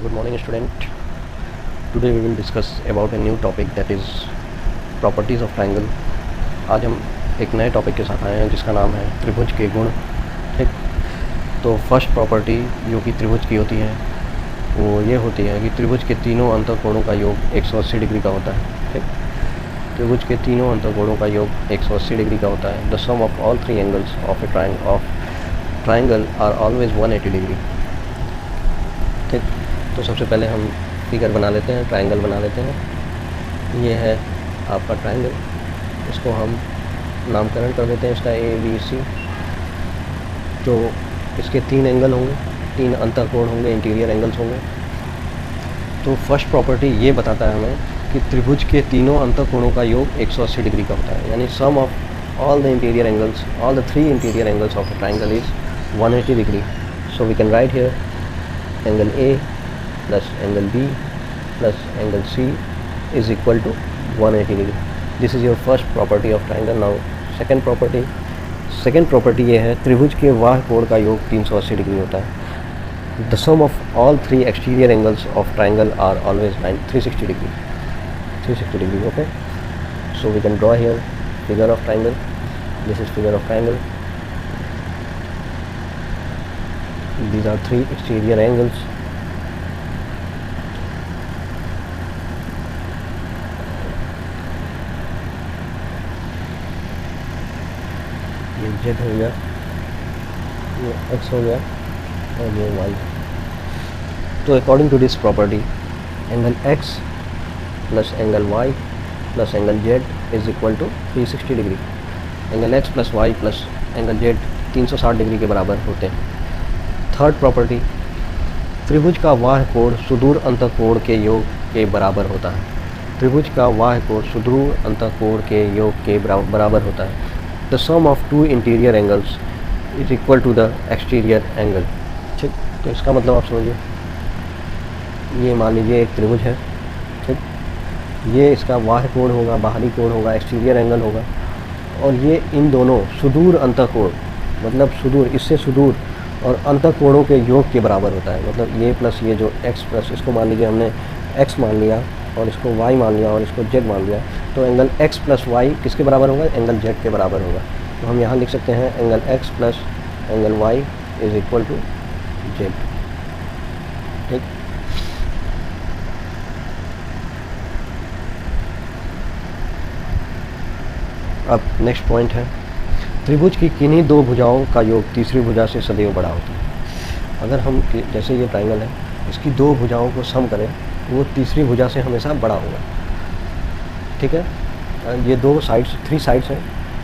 Good morning, student. Today we will discuss about a new topic, that is properties of triangle. आज हम एक नए topic के साथ आए हैं जिसका नाम है त्रिभुज के गुण। ठीक, तो फर्स्ट प्रॉपर्टी जो कि त्रिभुज की होती है वो ये होती है कि त्रिभुज के तीनों अंतःकोणों का योग 180 डिग्री का होता है। ठीक, त्रिभुज के तीनों अंतःकोणों का योग 180 डिग्री का होता है। The sum of all three angles of a triangle are always 180 degree. ठीक, तो सबसे पहले हम फिगर बना लेते हैं, ट्रायंगल बना लेते हैं। ये है आपका ट्रायंगल, इसको हम नामकरण कर देते हैं इसका ABC। तो इसके तीन एंगल होंगे, तीन अंतःकोण होंगे, इंटीरियर एंगल्स होंगे। तो फर्स्ट प्रॉपर्टी ये बताता है हमें कि त्रिभुज के तीनों अंतःकोणों का योग 180 डिग्री का होता है, यानी sum of all the interior angles, all the three interior angles of a triangle is 180 degree. So we can write here angle A plus angle B plus angle C is equal to 180 degree. This is your first property of triangle. Now second property ये है त्रिभुज के बाह्य कोण का योग 380 degree होता है। The sum of all three exterior angles of triangle are always 360 degree. 360 degree. Okay. So we can draw here figure of triangle. This is figure of triangle. These are three exterior angles. ये Z हो गया, ये X हो गया और ये Y। तो according to this property angle X plus angle Y plus angle Z is equal to 360 degree. Angle X plus Y plus angle Z 360 degree के बराबर होते हैं। थर्ड प्रॉपर्टी, त्रिभुज का बाह्य कोण सुदूर अंतःकोण के योग के बराबर होता है। त्रिभुज का बाह्य कोण सुदूर अंतःकोण के योग के बराबर होता है। The sum of two interior angles is equal to the exterior angle. ठीक, तो इसका मतलब आप समझिए, ये मान लीजिए एक त्रिभुज है। ठीक, ये इसका बाह्य कोण होगा, बाहरी कोण होगा, एक्सटीरियर एंगल होगा, और ये इन दोनों सुदूर अंतःकोण, मतलब सुदूर, इससे सुदूर और अंतःकोणों के योग के बराबर होता है। मतलब ये प्लस ये जो x प्लस, इसको मान लीजिए हमने x मान लिया और इसको y मान लिया और इसको z मान लिया, तो एंगल x प्लस y किसके बराबर होगा? एंगल z के बराबर होगा। तो हम यहाँ लिख सकते हैं angle x plus angle y is equal to z। ठीक, अब नेक्स्ट पॉइंट है, त्रिभुज की किन्हीं दो भुजाओं का योग तीसरी भुजा से सदैव बड़ा होता है। अगर हम जैसे ये ट्रायंगल है, इसकी दो भुजाओं को सम करें, वो तीसरी भुजा से हमेशा बड़ा होगा। ठीक है, ये दो साइड्स, थ्री साइड्स हैं,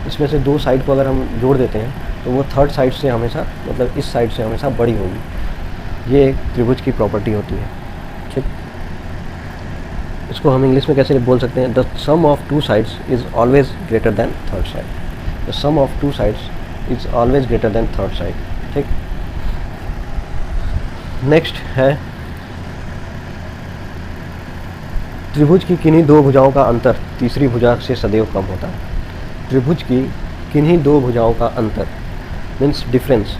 इसमें से दो साइड को अगर हम जोड़ देते हैं तो वो थर्ड साइड से हमेशा, मतलब इस साइड से हमेशा बड़ी होगी। ये एक त्रिभुज की प्रॉपर्टी होती है। ठीक, इसको हम इंग्लिश में कैसे बोल सकते हैं? The sum of two sides is always greater than third side. The sum of two sides is always greater than third side. ठीक, नेक्स्ट है त्रिभुज की किन्हीं दो भुजाओं का अंतर तीसरी भुजा से सदैव कम होता है। त्रिभुज की किन्हीं दो भुजाओं का अंतर मीन्स डिफरेंस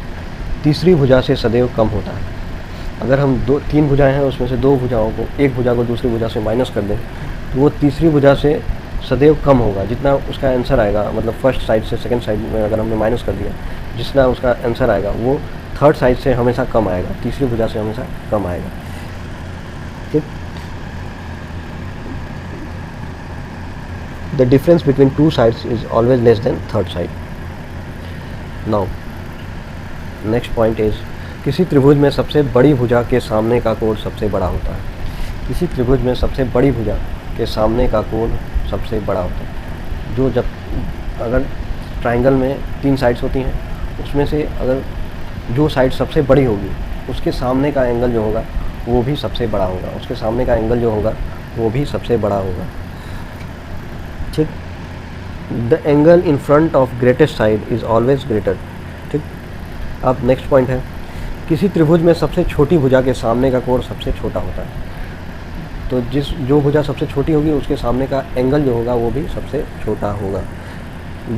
तीसरी भुजा से सदैव कम होता है। अगर हम तीन भुजाएं हैं, उसमें से दो भुजाओं को, एक भुजा को दूसरी भुजा से माइनस कर दें, तो वो तीसरी भुजा से सदैव कम होगा। जितना उसका आंसर आएगा, मतलब फर्स्ट साइड से सेकंड साइड में अगर हमने माइनस कर दिया, जितना उसका आंसर आएगा वो थर्ड साइड से हमेशा कम आएगा, तीसरी भुजा से हमेशा कम आएगा। ठीक, the difference between two sides is always less than third side. Now next point is, किसी त्रिभुज में सबसे बड़ी भुजा के सामने का कोण सबसे बड़ा होता है। किसी त्रिभुज में सबसे बड़ी भुजा के सामने का कोण सबसे बड़ा होता है। जो जब अगर ट्रायंगल में तीन साइड्स होती हैं, उसमें से अगर जो साइड सबसे बड़ी होगी उसके सामने का एंगल जो होगा वो भी सबसे बड़ा होगा, उसके सामने का एंगल जो होगा वो भी सबसे बड़ा होगा। ठीक, the angle in front of greatest side is always greater. ठीक, अब नेक्स्ट पॉइंट है, किसी त्रिभुज में सबसे छोटी भुजा के सामने का कोण सबसे छोटा होता है। तो जो भुजा सबसे छोटी होगी उसके सामने का एंगल जो होगा वो भी सबसे छोटा होगा।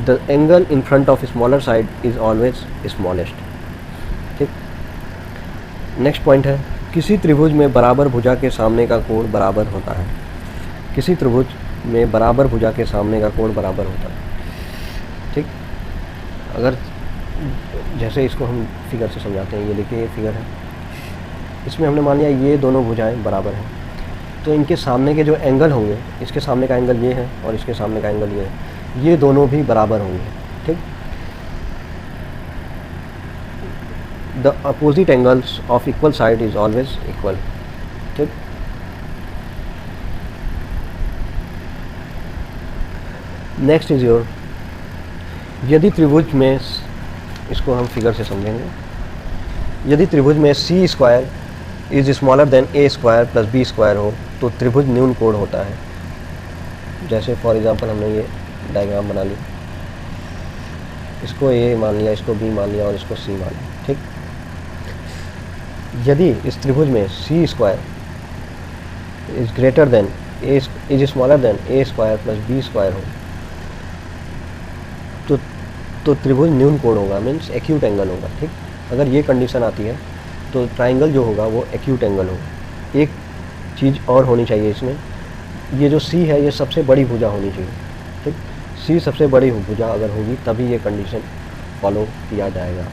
The angle in front of smaller side is always smallest. ठीक, नेक्स्ट पॉइंट है, किसी त्रिभुज में बराबर भुजा के सामने का कोण बराबर होता है। किसी त्रिभुज में बराबर भुजा के सामने का कोण बराबर होता है। ठीक, अगर जैसे इसको हम फिगर से समझाते हैं, ये देखिए ये फिगर है, इसमें हमने मान लिया ये दोनों भुजाएं बराबर हैं, तो इनके सामने के जो एंगल होंगे, इसके सामने का एंगल ये है और इसके सामने का एंगल ये है, ये दोनों भी बराबर होंगे। ठीक, the opposite angles of equal side is always equal. ठीक, नेक्स्ट इज योर, यदि त्रिभुज में, इसको हम फिगर से समझेंगे, यदि त्रिभुज में C square is smaller than A square plus B square हो तो त्रिभुज न्यून कोण होता है। जैसे फॉर एग्जांपल हमने ये डायग्राम बना ली, इसको ए मान लिया, इसको बी मान लिया और इसको सी मान लिया। ठीक, यदि इस त्रिभुज में C square is greater than A is smaller than A square plus B square हो तो त्रिभुज न्यून कोण होगा, मीन्स एक्यूट एंगल होगा। ठीक, अगर ये कंडीशन आती है तो ट्राइंगल जो होगा वो एक्यूट एंगल होगा। एक चीज़ और होनी चाहिए इसमें, ये जो सी है ये सबसे बड़ी भुजा होनी चाहिए। ठीक, सी सबसे बड़ी भुजा अगर होगी तभी ये कंडीशन फॉलो किया जाएगा।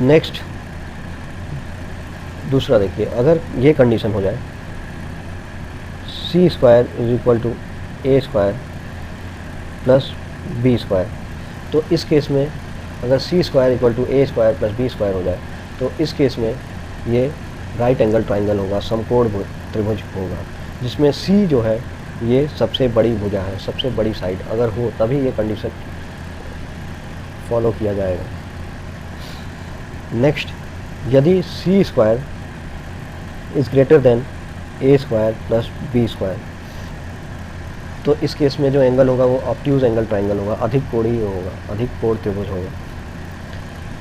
नेक्स्ट दूसरा देखिए, अगर ये कंडीशन हो जाए C square is equal to A square plus B square, तो इस केस में अगर C square equal to A square plus B square हो जाए तो इस केस में ये राइट एंगल ट्राइंगल होगा, समकोण त्रिभुज होगा, जिसमें सी जो है ये सबसे बड़ी भुजा है, सबसे बड़ी साइड अगर हो तभी ये कंडीशन फॉलो किया जाएगा। नेक्स्ट, यदि C square is greater than A square plus B square, तो इस केस में जो एंगल होगा वो ऑब्ट्यूज एंगल ट्राइंगल होगा, अधिक कोणीय होगा, अधिक कोण त्रिभुज होगा।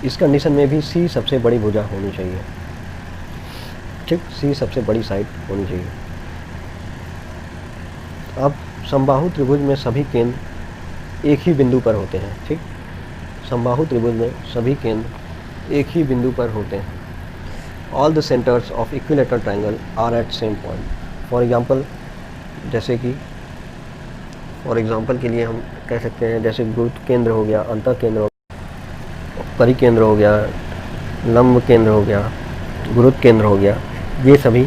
इस कंडीशन में भी सी सबसे बड़ी भुजा होनी चाहिए। ठीक, सी सबसे बड़ी साइड होनी चाहिए। अब समबाहु त्रिभुज में सभी केंद्र एक ही बिंदु पर होते हैं। ठीक, समबाहु त्रिभुज में सभी केंद्र एक ही बिंदु पर होते हैं। All the centres of equilateral triangle are at same point. For example, जैसे कि फॉर एग्जांपल के लिए हम कह सकते हैं, जैसे गुरुत्व केंद्र हो गया, अंतः केंद्र हो गया, परिकेंद्र हो गया, लंब केंद्र हो गया, गुरुत्व केंद्र हो गया, ये सभी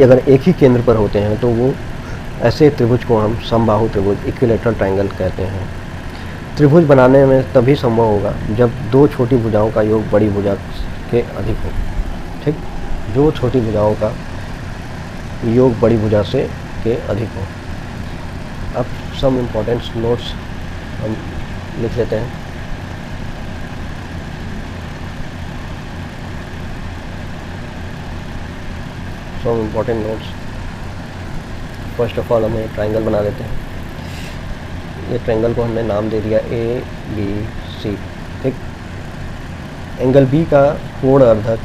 अगर एक ही केंद्र पर होते हैं तो वो ऐसे त्रिभुज को हम समबाहु त्रिभुज इक्विलेटरल ट्राइंगल कहते हैं। त्रिभुज बनाने में तभी संभव होगा जब दो छोटी भुजाओं का योग बड़ी भुजा के अधिक हो। ठीक, दो छोटी भुजाओं का योग बड़ी भुजा से के अधिक हो। अब सम इम्पोर्टेंट नोट्स हम लिख लेते हैं। Some important notes, first of all हमें ट्राइंगल बना लेते हैं। ये ट्राइंगल को हमने नाम दे दिया ए बी सी। ठीक, एंगल बी का कोण अर्धक,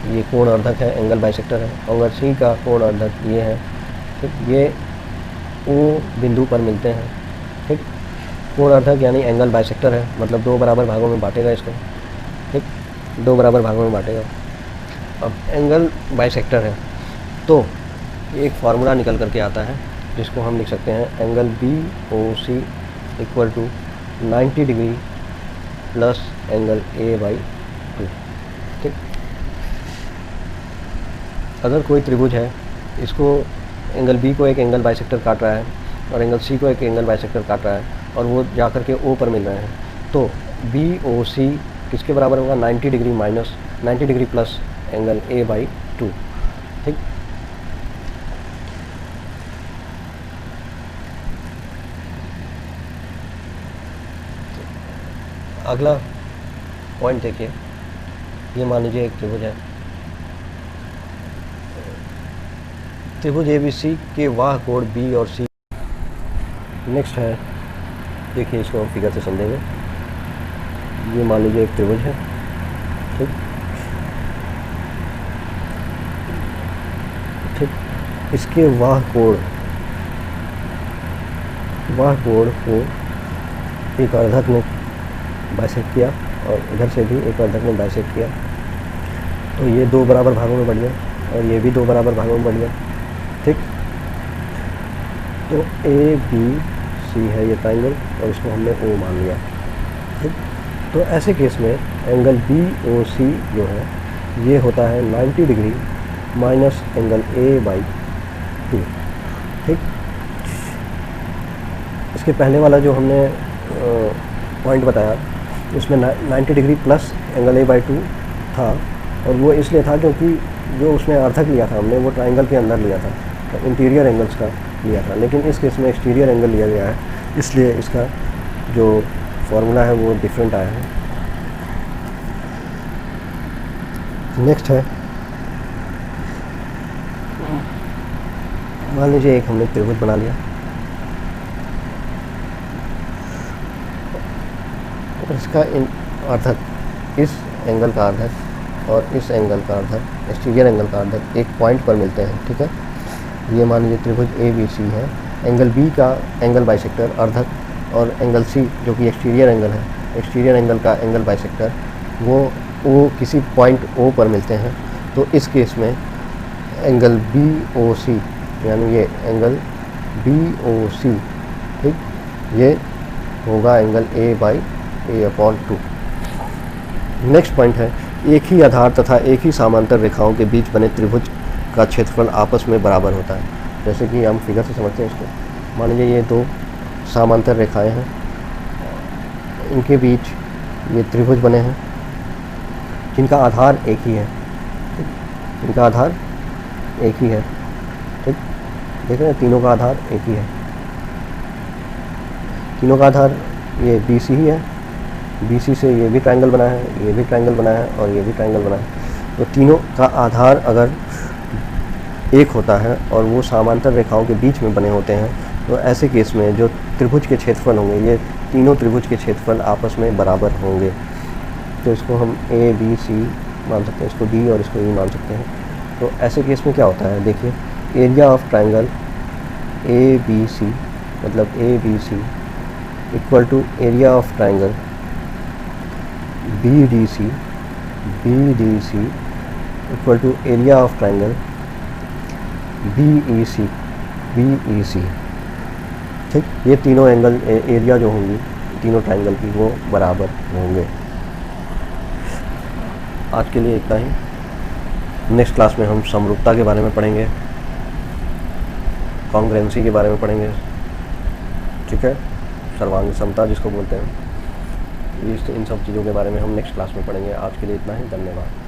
ये कोण अर्धक है, एंगल बाइसेक्टर है। एंगल सी का कोण अर्धक ये है। ठीक, ये ओ बिंदु पर मिलते हैं। ठीक, कोण अर्धक यानी एंगल बाइसेक्टर है, मतलब दो बराबर भागों में बांटेगा इसको। ठीक, दो बराबर भागों में बांटेगा। अब एंगल बाइसेक्टर है तो एक फार्मूला निकल करके आता है जिसको हम लिख सकते हैं angle B O C equal to 90 degree plus angle A by 2। ठीक, अगर कोई त्रिभुज है, इसको एंगल बी को एक एंगल बाइसेक्टर काट रहा है और एंगल सी को एक एंगल बाइसेक्टर काट रहा है और वो जा कर के ओ पर मिल रहे हैं, तो बी ओ सी किसके बराबर होगा? 90 degree minus 90 degree plus angle A by 2। ठीक, अगला पॉइंट देखिए, ये मान लीजिए एक त्रिभुज है, त्रिभुज ए बी सी के वाह कोण बी और सी। नेक्स्ट है, देखिए इसको हम फिगर से समझेंगे। ये मान लीजिए एक त्रिभुज है। ठीक, ठीक, इसके वाह कोण को एक अर्धक ने बाइसेक्ट किया और इधर से भी एक अर्धक ने बाइसेक्ट किया। तो ये 2 बराबर भागों में बढ़ गया और ये भी 2 बराबर भागों में बढ़ गया। ठीक, तो ए बी सी है ये ट्राइंगल और इसको हमने ओ मान लिया। ठीक, तो ऐसे केस में एंगल बी ओ सी जो है ये होता है 90 degree minus angle A by 2। ठीक, इसके पहले वाला जो हमने पॉइंट बताया उसमें 90 degree plus angle A by 2 था, और वो इसलिए था क्योंकि जो उसमें अर्थक लिया था हमने वो ट्राइंगल के अंदर लिया था, तो इंटीरियर एंगल्स का लिया था। लेकिन इस केस में एक्सटीरियर एंगल लिया गया है, इसलिए इसका जो फॉर्मूला है वो डिफरेंट आया है। नेक्स्ट है, मान लीजिए एक हमने त्रिभुज बना लिया और इसका अर्थक इस एंगल का अर्थक और इस एंगल का अर्थक एक्सटीरियर एंगल का अर्थक एक पॉइंट पर मिलते हैं। ठीक है, ये मान लीजिए त्रिभुज ए बी सी है, एंगल बी का एंगल बाइसेक्टर अर्थक और एंगल सी जो कि एक्सटीरियर एंगल है, एक्सटीरियर एंगल का एंगल बाइसेक्टर वो किसी पॉइंट ओ पर मिलते हैं। तो इस केस में एंगल बी ओ सी यानी ये एंगल बी ओ सी, ठीक, ये होगा angle A by A upon 2। Next point है, एक ही आधार तथा एक ही समांतर रेखाओं के बीच बने त्रिभुज का क्षेत्रफल आपस में बराबर होता है। जैसे कि हम फिगर से समझते हैं इसको, मान लीजिए ये 2 समांतर रेखाएं हैं, इनके बीच ये त्रिभुज बने हैं जिनका आधार एक ही है। ठीक, इनका आधार एक ही है। ठीक, देख रहे हैं, तीनों का आधार एक ही है, तीनों का आधार ये बी सी ही है। बी सी से ये भी ट्रायंगल बना है, ये भी ट्रायंगल बना है और ये भी ट्रायंगल बना है। तो तीनों का आधार अगर एक होता है और वो समांतर रेखाओं के बीच में बने होते हैं, तो ऐसे केस में जो त्रिभुज के क्षेत्रफल होंगे, ये तीनों त्रिभुज के क्षेत्रफल आपस में बराबर होंगे। तो इसको हम ए बी सी मान सकते हैं, इसको डी और इसको ई मान सकते हैं। तो ऐसे केस में क्या होता है, देखिए, area of triangle A B C मतलब A B C equal to area of triangle B D C equal to area of triangle B E C. ठीक, ये तीनों एंगल एरिया जो होंगी तीनों ट्रायंगल की वो बराबर होंगे। आज के लिए इतना ही। नेक्स्ट क्लास में हम समरूपता के बारे में पढ़ेंगे, कॉन्ग्रुएंसी के बारे में पढ़ेंगे। ठीक है, सर्वांग समता जिसको बोलते हैं, इन सब चीज़ों के बारे में हम नेक्स्ट क्लास में पढ़ेंगे। आज के लिए इतना ही, धन्यवाद।